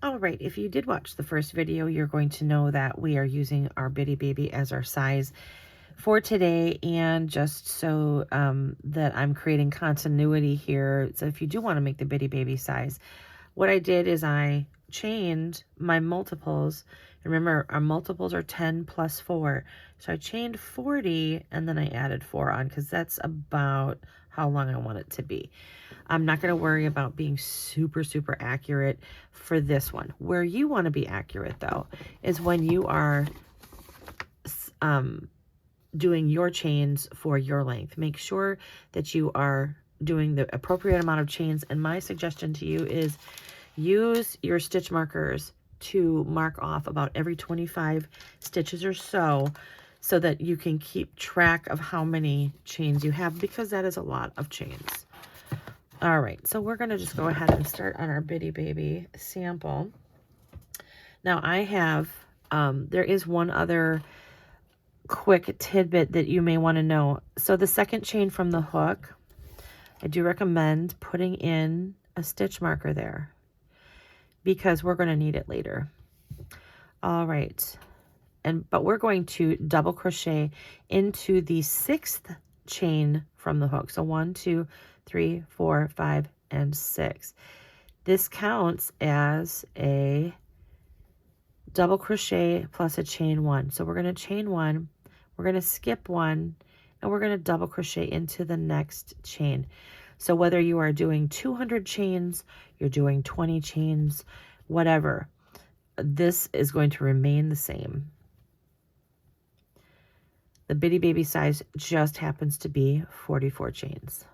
All right, if you did watch the first video, you're going to know that we are using our Bitty Baby as our size for today, and just so that I'm creating continuity here. So if you do want to make the Bitty Baby size, what I did is I chained my multiples. Remember, our multiples are 10 plus 4. So I chained 40 and then I added 4 on because that's about how long I want it to be. I'm not going to worry about being super, super accurate for this one. Where you want to be accurate, though, is when you are doing your chains for your length. Make sure that you are doing the appropriate amount of chains. And my suggestion to you is use your stitch markers to mark off about every 25 stitches or so that you can keep track of how many chains you have, because that is a lot of chains. All right, so we're going to just go ahead and start on our Bitty Baby sample. Now I have, there is one other quick tidbit that you may want to know. So the second chain from the hook, I do recommend putting in a stitch marker there because we're going to need it later. All right, but we're going to double crochet into the 6th chain from the hook. So 1, 2, 3, 4, 5, and 6. This counts as a double crochet plus a chain 1. So we're going to chain 1, we're going to skip 1, and we're going to double crochet into the next chain. So whether you are doing 200 chains, you're doing 20 chains, whatever, this is going to remain the same. The Bitty Baby size just happens to be 44 chains.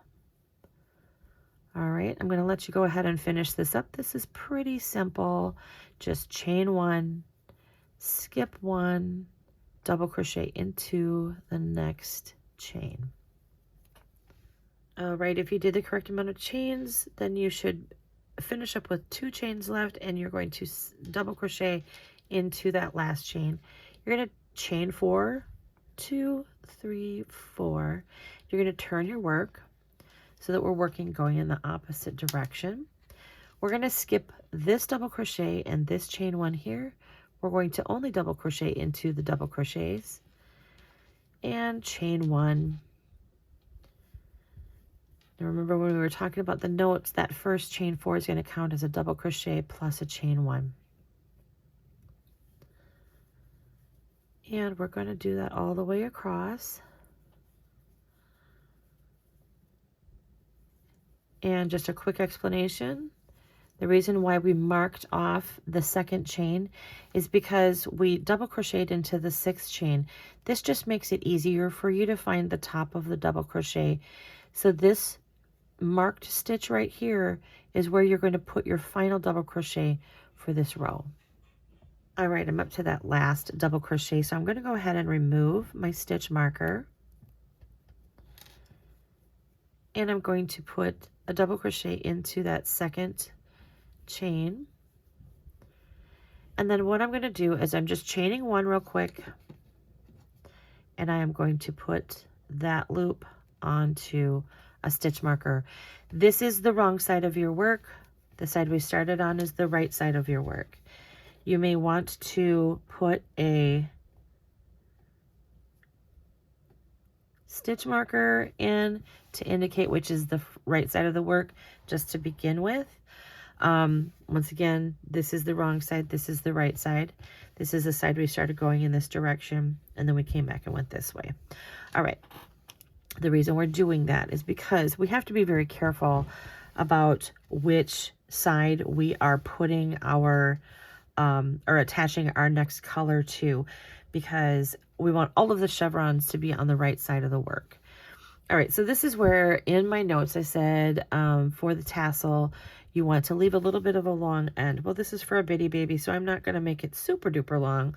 All right, I'm going to let you go ahead and finish this up. This is pretty simple. Just chain 1, skip 1, double crochet into the next chain. All right, if you did the correct amount of chains, then you should finish up with 2 chains left, and you're going to double crochet into that last chain. You're going to chain 4, 2, 3, 4. You're going to turn your work so that we're working going in the opposite direction. We're going to skip this double crochet and this chain 1 here. We're going to only double crochet into the double crochets and chain 1. Now remember when we were talking about the notes, that first chain 4 is going to count as a double crochet plus a chain 1. And we're going to do that all the way across. And just a quick explanation. The reason why we marked off the second chain is because we double crocheted into the 6th chain. This just makes it easier for you to find the top of the double crochet. So this marked stitch right here is where you're going to put your final double crochet for this row. All right, I'm up to that last double crochet, so I'm going to go ahead and remove my stitch marker. And I'm going to put a double crochet into that 2nd chain. And then what I'm going to do is I'm just chaining 1 real quick, and I am going to put that loop onto a stitch marker. This is the wrong side of your work. The side we started on is the right side of your work. You may want to put a stitch marker in to indicate which is the right side of the work, just to begin with. Once again, this is the wrong side, this is the right side. This is the side we started going in this direction, and then we came back and went this way. All right, the reason we're doing that is because we have to be very careful about which side we are putting our or attaching our next color to, because we want all of the chevrons to be on the right side of the work. All right, so this is where in my notes I said for the tassel, you want to leave a little bit of a long end. Well, this is for a Bitty Baby, so I'm not going to make it super duper long.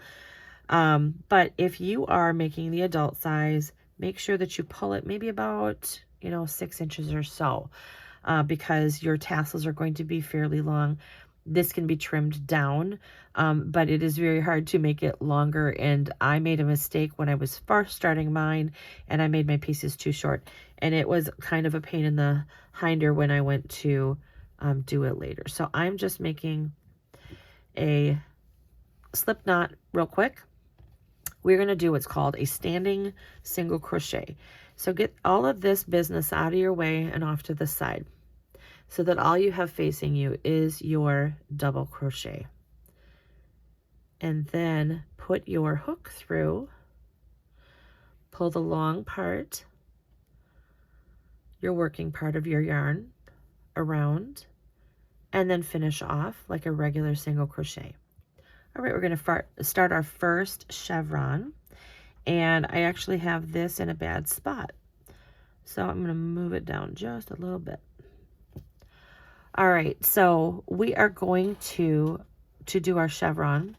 But if you are making the adult size, make sure that you pull it maybe about, 6 inches or so, because your tassels are going to be fairly long. This can be trimmed down, but it is very hard to make it longer. And I made a mistake when I was first starting mine, and I made my pieces too short. And it was kind of a pain in the hinder when I went to do it later. So I'm just making a slip knot real quick, we're going to do what's called a standing single crochet. So get all of this business out of your way and off to the side so that all you have facing you is your double crochet. And then put your hook through, pull the long part, your working part of your yarn around, and then finish off like a regular single crochet. All right, we're going to start our first chevron, and I actually have this in a bad spot, so I'm going to move it down just a little bit. All right, so we are going to do our chevron,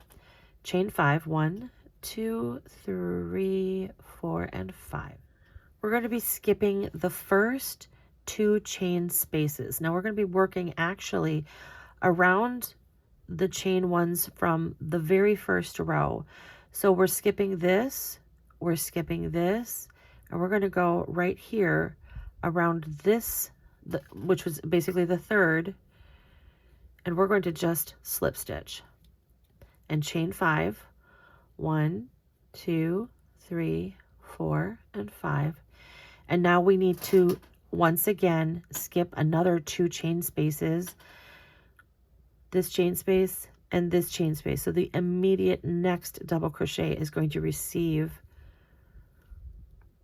chain 5, 1, 2, 3, 4, and 5. We're going to be skipping the first 2 chain spaces. Now we're going to be working actually around the chain ones from the very first row. So we're skipping this, and we're going to go right here around this, which was basically the third, and we're going to just slip stitch and chain 5, 1, 2, 3, 4, and 5. And now we need to once again skip another 2 chain spaces, this chain space and this chain space. So the immediate next double crochet is going to receive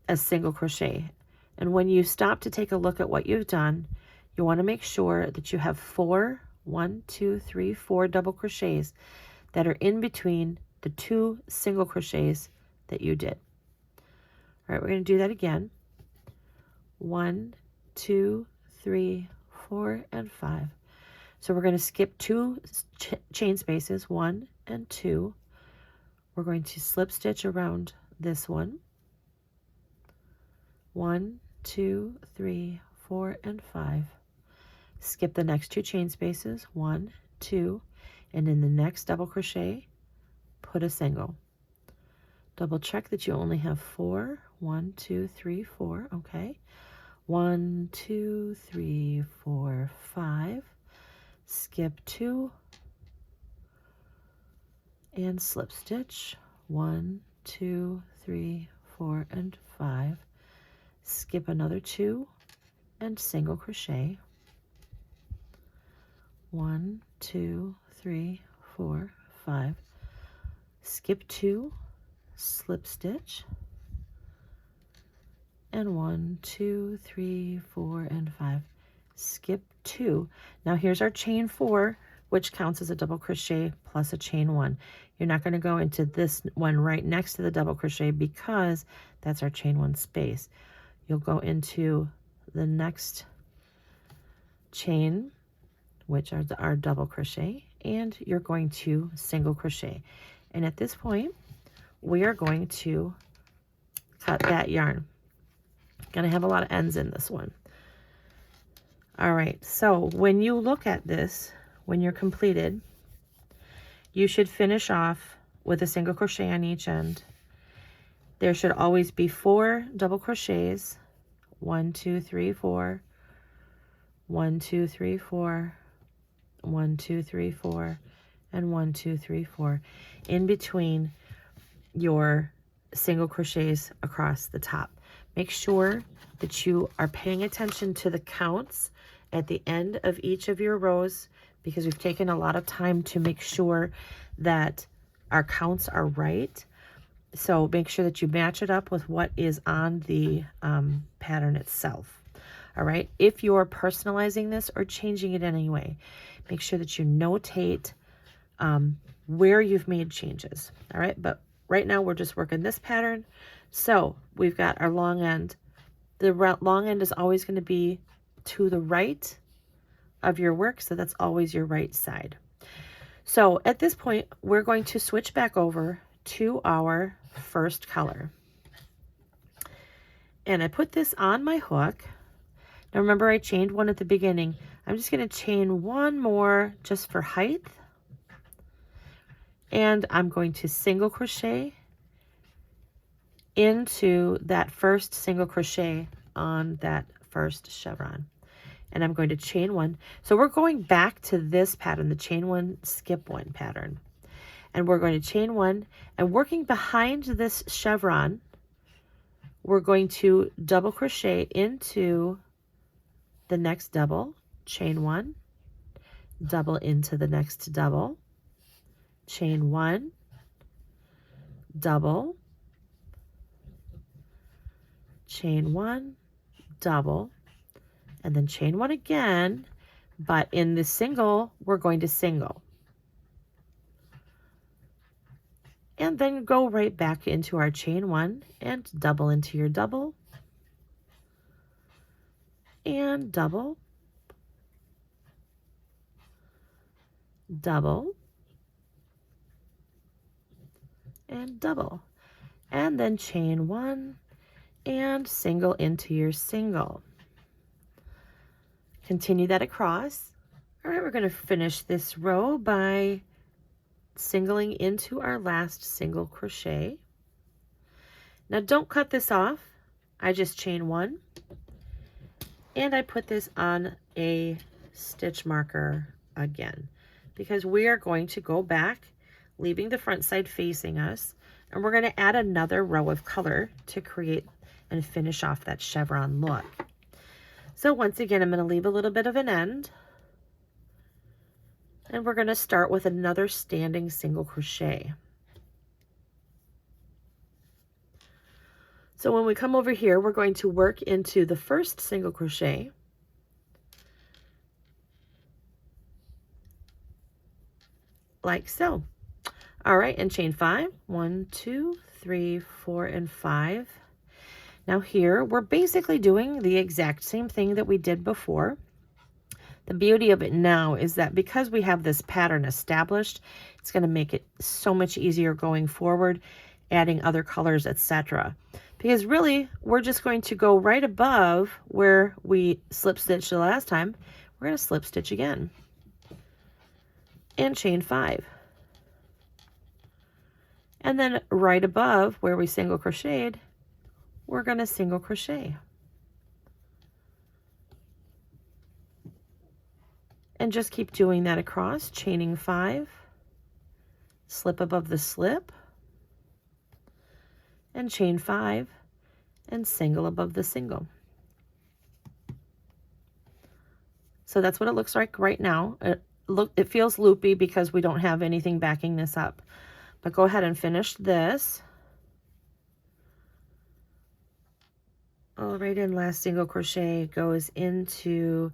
a single crochet. And when you stop to take a look at what you've done, you want to make sure that you have 4 double crochets that are in between the 2 single crochets that you did. All right, we're going to do that again. 1, 2, 3, 4, and 5. So we're going to skip 2 chain spaces, 1 and 2. We're going to slip stitch around this one. 1, 2, 3, 4, and 5. Skip the next 2 chain spaces, 1, 2, and in the next double crochet, put a single. Double check that you only have 4. 1, 2, 3, 4. Okay. 1, 2, 3, 4, 5. Skip 2 and slip stitch. 1, 2, 3, 4, and 5. Skip another 2 and single crochet. 1, 2, 3, 4, 5. Skip 2, slip stitch, and 1, 2, 3, 4, and 5. Skip 2. Now here's our chain 4, which counts as a double crochet plus a chain 1. You're not going to go into this one right next to the double crochet because that's our chain 1 space. You'll go into the next chain, which are our double crochet, and you're going to single crochet. And at this point, we are going to cut that yarn. Gonna have a lot of ends in this one. All right, so when you look at this, when you're completed, you should finish off with a single crochet on each end. There should always be 4 double crochets. 1, 2, 3, 4. 1, 2, 3, 4. 1, 2, 3, 4. And 1, 2, 3, 4 in between your single crochets across the top. Make sure that you are paying attention to the counts at the end of each of your rows, because we've taken a lot of time to make sure that our counts are right. So make sure that you match it up with what is on the pattern itself. All right, if you're personalizing this or changing it in any way, make sure that you notate where you've made changes. All right, but right now we're just working this pattern. So we've got our long end. The long end is always going to be to the right of your work, so that's always your right side. So at this point, we're going to switch back over to our first color. And I put this on my hook. Now remember, I chained 1 at the beginning. I'm just going to chain 1 more just for height. And I'm going to single crochet into that first single crochet on that first chevron. and I'm going to chain 1. So we're going back to this pattern, the chain 1, skip 1 pattern. And we're going to chain 1, and working behind this chevron, we're going to double crochet into the next double, chain 1, double into the next double, chain 1, double, chain 1, double, and then chain 1 again, but in the single, we're going to single. And then go right back into our chain 1 and double into your double, and double, double, and double, and then chain 1 and single into your single. Continue that across. All right, we're going to finish this row by singling into our last single crochet. Now don't cut this off. I just chain 1, and I put this on a stitch marker again, because we are going to go back, leaving the front side facing us, and we're going to add another row of color to create and finish off that chevron look. So once again, I'm going to leave a little bit of an end, and we're going to start with another standing single crochet. So when we come over here, we're going to work into the first single crochet, like so. All right, and chain 5, 1, 2, 3, 4, and 5. Now here, we're basically doing the exact same thing that we did before. The beauty of it now is that because we have this pattern established, it's going to make it so much easier going forward, adding other colors, etc. Because really, we're just going to go right above where we slip stitched the last time. We're going to slip stitch again and chain 5. And then right above where we single crocheted, we're going to single crochet. And just keep doing that across, chaining 5, slip above the slip, and chain 5, and single above the single. So that's what it looks like right now. It feels loopy because we don't have anything backing this up. But go ahead and finish this. All right, and last single crochet goes into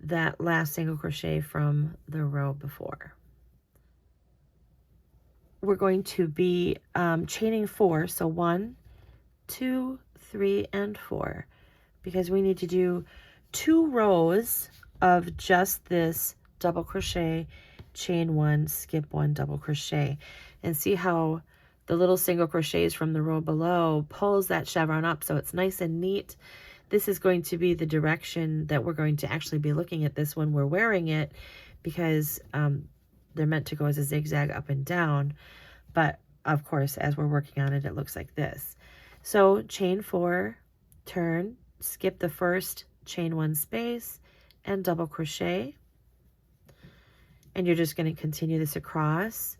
that last single crochet from the row before. We're going to be chaining 4, so 1, 2, 3, and 4, because we need to do 2 rows of just this double crochet, chain 1, skip 1, double crochet, and see how the little single crochets from the row below pulls that chevron up so it's nice and neat. This is going to be the direction that we're going to actually be looking at this when we're wearing it, because they're meant to go as a zigzag up and down. But of course, as we're working on it, it looks like this. So chain 4, turn, skip the first, chain 1 space, and double crochet. And you're just going to continue this across.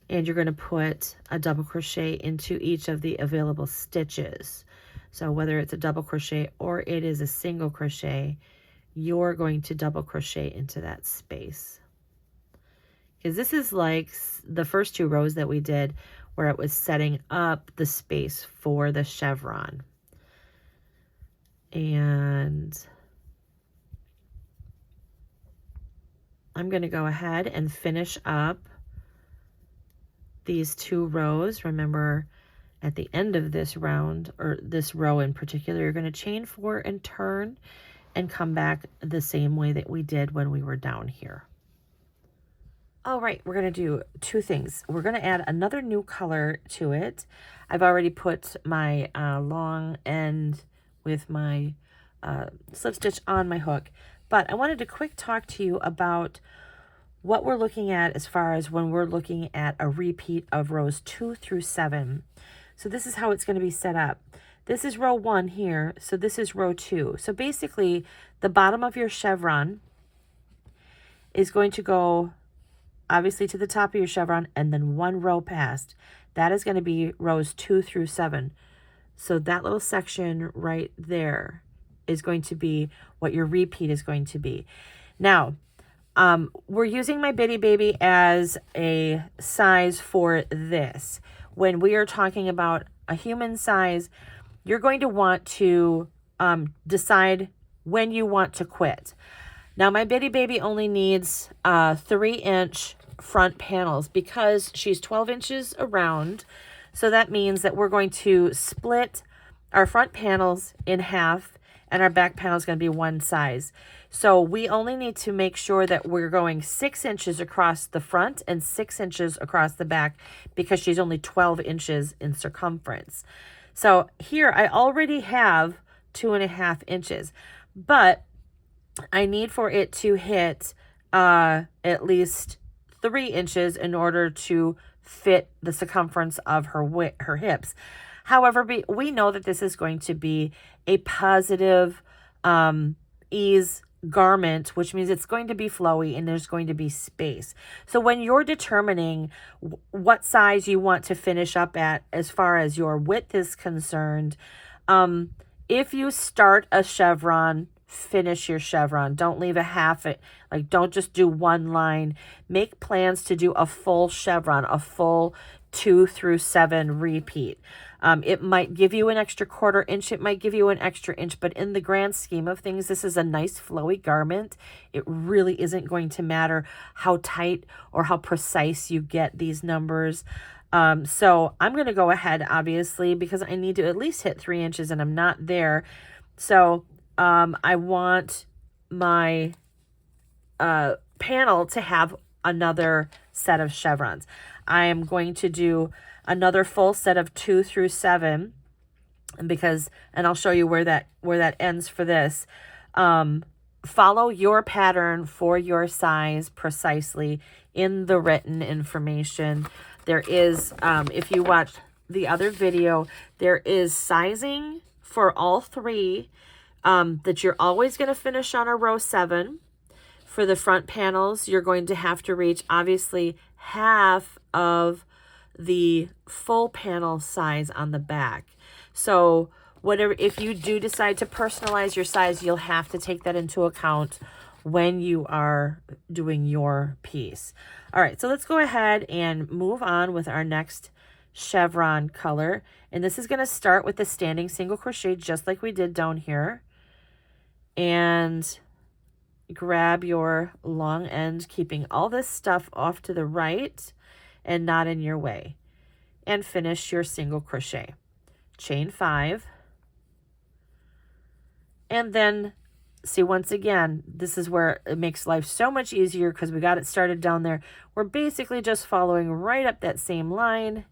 And you're going to put a double crochet into each of the available stitches. So whether it's a double crochet or it is a single crochet, you're going to double crochet into that space. Because this is like the first 2 rows that we did where it was setting up the space for the chevron. And I'm going to go ahead and finish up these 2 rows. Remember, at the end of this round, or this row in particular, you're going to chain 4 and turn and come back the same way that we did when we were down here. All right, we're going to do 2 things. We're going to add another new color to it. I've already put my long end with my slip stitch on my hook, but I wanted to quick talk to you about what we're looking at as far as when we're looking at a repeat of rows 2 through 7. So this is how it's going to be set up. This is row 1 here, so this is row 2. So basically, the bottom of your chevron is going to go obviously to the top of your chevron and then 1 row past. That is going to be rows 2 through 7. So that little section right there is going to be what your repeat is going to be. Now, we're using my Bitty Baby as a size for this. When we are talking about a human size, you're going to want to decide when you want to quit. Now, my Bitty Baby only needs 3-inch front panels because she's 12 inches around. So that means that we're going to split our front panels in half and our back panel is going to be one size. So we only need to make sure that we're going 6 inches across the front and 6 inches across the back because she's only 12 inches in circumference. So here I already have 2.5 inches, but I need for it to hit at least 3 inches in order to fit the circumference of her hips. However, we know that this is going to be a positive ease garment, which means it's going to be flowy and there's going to be space. So when you're determining what size you want to finish up at as far as your width is concerned, if you start a chevron, finish your chevron. Don't leave a half, like don't just do one line. Make plans to do a full chevron, a full 2 through 7 repeat. It might give you an extra 1/4 inch. It might give you an extra inch, but in the grand scheme of things, this is a nice flowy garment. It really isn't going to matter how tight or how precise you get these numbers. So I'm going to go ahead, obviously, because I need to at least hit 3 inches and I'm not there. So I want my panel to have another set of chevrons. I am going to do another full set of 2 through 7 because, and I'll show you where that ends for this. Follow your pattern for your size precisely in the written information. There is, if you watch the other video, there is sizing for all 3 that you're always going to finish on a row 7. For the front panels, you're going to have to reach obviously half of the full panel size on the back. So whatever, if you do decide to personalize your size, you'll have to take that into account when you are doing your piece. All right, so let's go ahead and move on with our next chevron color. And this is going to start with the standing single crochet just like we did down here. And grab your long end, keeping all this stuff off to the right and not in your way, and finish your single crochet. Chain 5, and then see, once again, this is where it makes life so much easier because we got it started down there. We're basically just following right up that same line,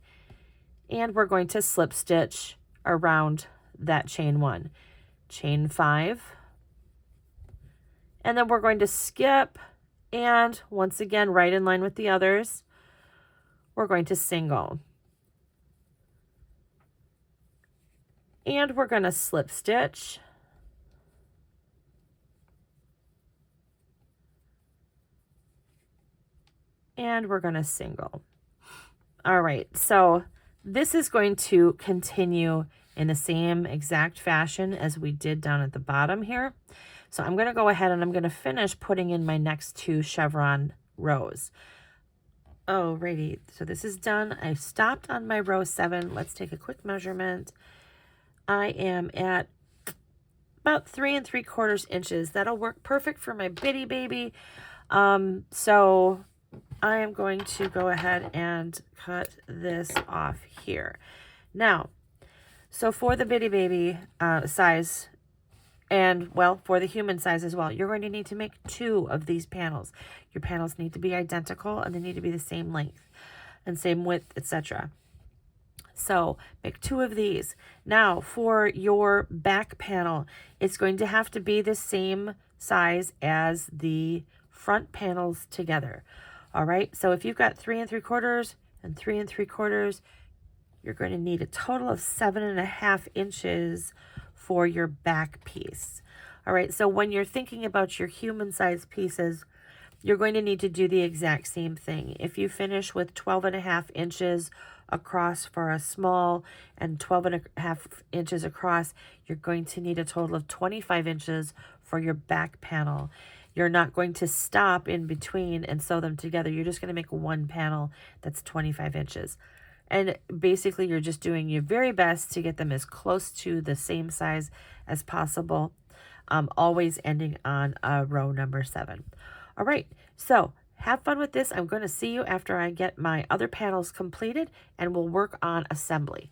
and we're going to slip stitch around that chain 1. Chain 5, and then we're going to skip, and once again, right in line with the others, we're going to single. And we're going to slip stitch. And we're going to single. All right, so this is going to continue in the same exact fashion as we did down at the bottom here. So I'm going to go ahead and I'm going to finish putting in my next 2 chevron rows. Alrighty, so this is done. I've stopped on my row 7. Let's take a quick measurement. I am at about 3 3/4 inches. That'll work perfect for my Bitty Baby. So I am going to go ahead and cut this off here. Now, so for the Bitty Baby size, and well, for the human size as well, you're going to need to make 2 of these panels. Your panels need to be identical and they need to be the same length and same width, etc. So make 2 of these. Now for your back panel, it's going to have to be the same size as the front panels together. All right, so if you've got 3 3/4 and 3 3/4, you're going to need a total of 7.5 inches for your back piece. All right, so when you're thinking about your human-sized pieces, you're going to need to do the exact same thing. If you finish with 12.5 inches across for a small and 12.5 inches across, you're going to need a total of 25 inches for your back panel. You're not going to stop in between and sew them together. You're just going to make one panel that's 25 inches. And basically, you're just doing your very best to get them as close to the same size as possible, always ending on row number 7. All right, so have fun with this. I'm going to see you after I get my other panels completed, and we'll work on assembly.